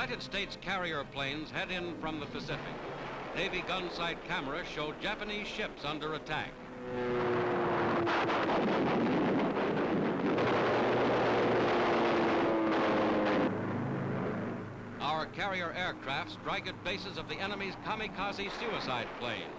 United States carrier planes head in from the Pacific. Navy gun sight cameras show Japanese ships under attack. Our carrier aircraft strike at bases of the enemy's kamikaze suicide plane.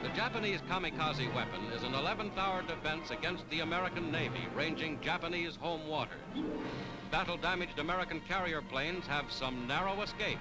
The Japanese kamikaze weapon is an 11th-hour defense against the American Navy, ranging Japanese home waters. Battle-damaged American carrier planes have some narrow escapes.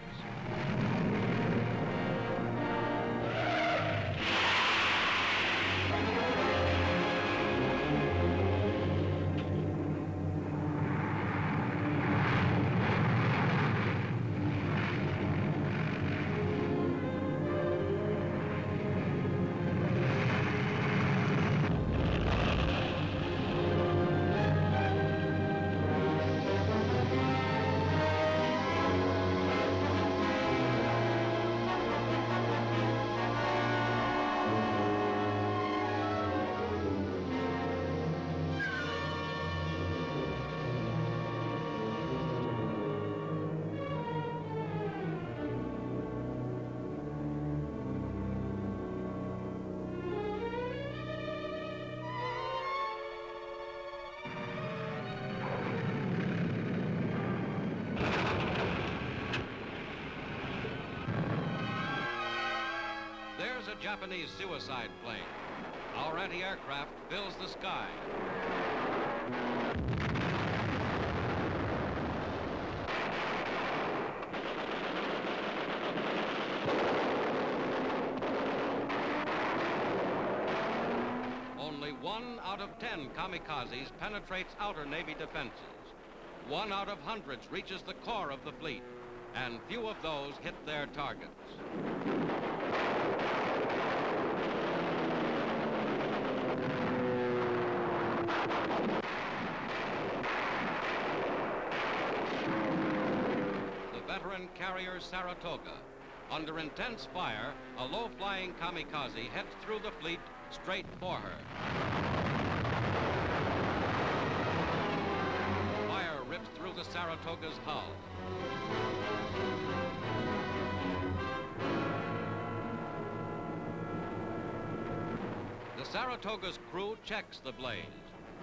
There's a Japanese suicide plane. Our anti-aircraft fills the sky. Only 1 out of 10 kamikazes penetrates outer Navy defenses. 1 out of hundreds reaches the core of the fleet, and few of those hit their targets. Veteran carrier Saratoga. Under intense fire, a low-flying kamikaze heads through the fleet straight for her. Fire rips through the Saratoga's hull. The Saratoga's crew checks the blaze.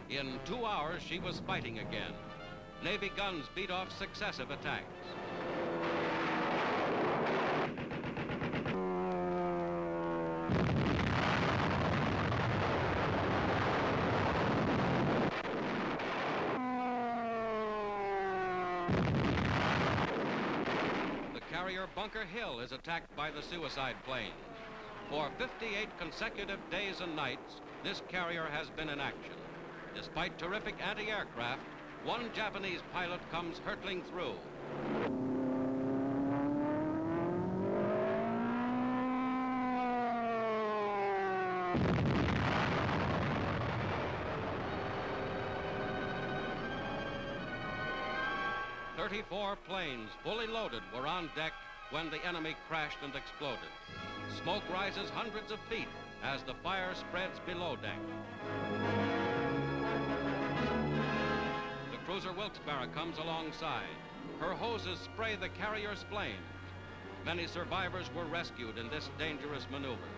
In 2 hours, she was fighting again. Navy guns beat off successive attacks. Carrier Bunker Hill is attacked by the suicide planes. For 58 consecutive days and nights, this carrier has been in action. Despite terrific anti-aircraft, one Japanese pilot comes hurtling through. "34 planes, fully loaded, were on deck when the enemy crashed and exploded. Smoke rises hundreds of feet as the fire spreads below deck. The cruiser Wilkes-Barre comes alongside. Her hoses spray the carrier's flames. Many survivors were rescued in this dangerous maneuver.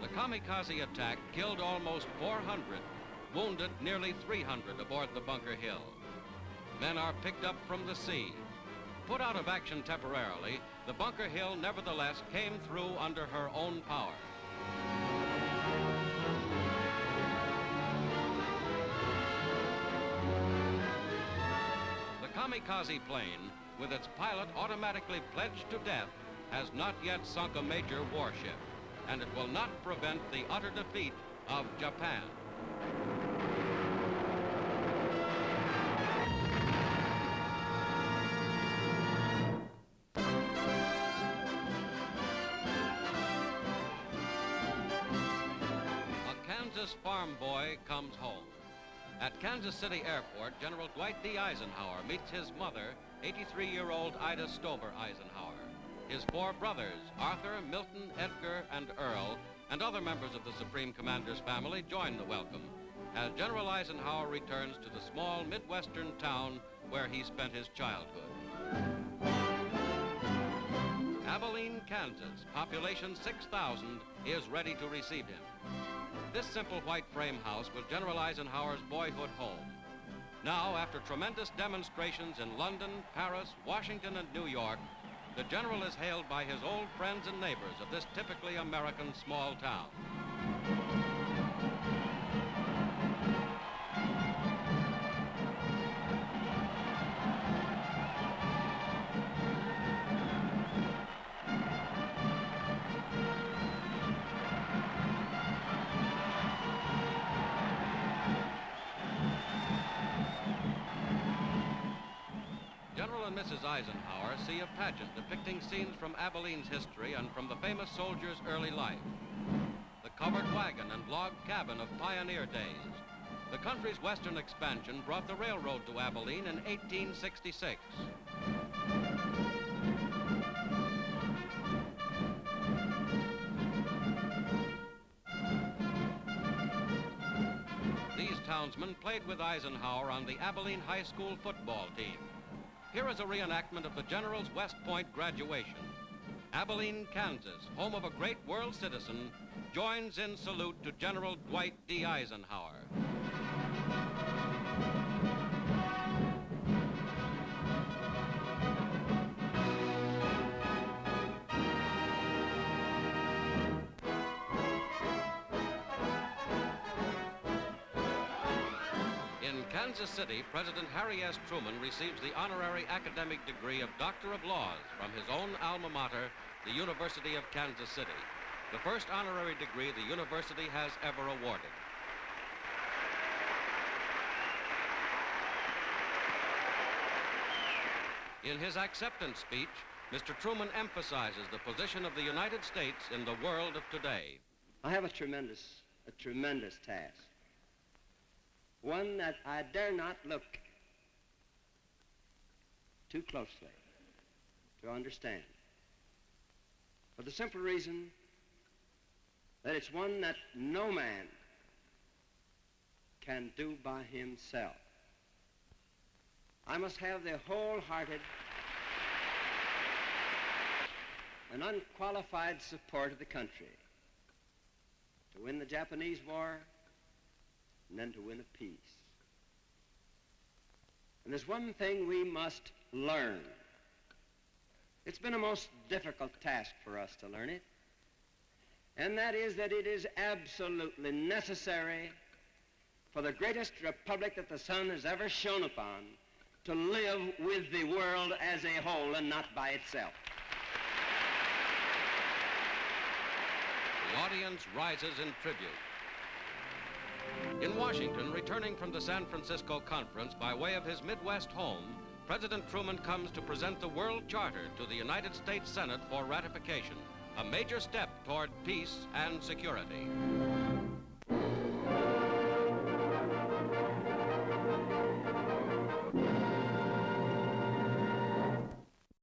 The kamikaze attack killed almost 400, wounded nearly 300 aboard the Bunker Hill. Men are picked up from the sea. Put out of action temporarily, the Bunker Hill nevertheless came through under her own power. The kamikaze plane, with its pilot automatically pledged to death, has not yet sunk a major warship, and it will not prevent the utter defeat of Japan. Kansas farm boy comes home. At Kansas City Airport, General Dwight D. Eisenhower meets his mother, 83-year-old Ida Stover Eisenhower. His four brothers, Arthur, Milton, Edgar, and Earl, and other members of the Supreme Commander's family join the welcome as General Eisenhower returns to the small Midwestern town where he spent his childhood. Abilene, Kansas, population 6,000, is ready to receive him. This simple white frame house was General Eisenhower's boyhood home. Now, after tremendous demonstrations in London, Paris, Washington, and New York, the general is hailed by his old friends and neighbors of this typically American small town. General and Mrs. Eisenhower see a pageant depicting scenes from Abilene's history and from the famous soldier's early life. The covered wagon and log cabin of pioneer days. The country's western expansion brought the railroad to Abilene in 1866. These townsmen played with Eisenhower on the Abilene High School football team. Here is a reenactment of the General's West Point graduation. Abilene, Kansas, home of a great world citizen, joins in salute to General Dwight D. Eisenhower. In Kansas City, President Harry S. Truman receives the honorary academic degree of Doctor of Laws from his own alma mater, the University of Kansas City, the first honorary degree the university has ever awarded. In his acceptance speech, Mr. Truman emphasizes the position of the United States in the world of today. I have a tremendous task. One that I dare not look too closely to understand. For the simple reason that it's one that no man can do by himself. I must have the wholehearted and unqualified support of the country to win the Japanese War and then to win a peace. And there's one thing we must learn. It's been a most difficult task for us to learn it, and that is that it is absolutely necessary for the greatest republic that the sun has ever shone upon to live with the world as a whole and not by itself. The audience rises in tribute. In Washington, returning from the San Francisco conference by way of his Midwest home, President Truman comes to present the World Charter to the United States Senate for ratification, a major step toward peace and security.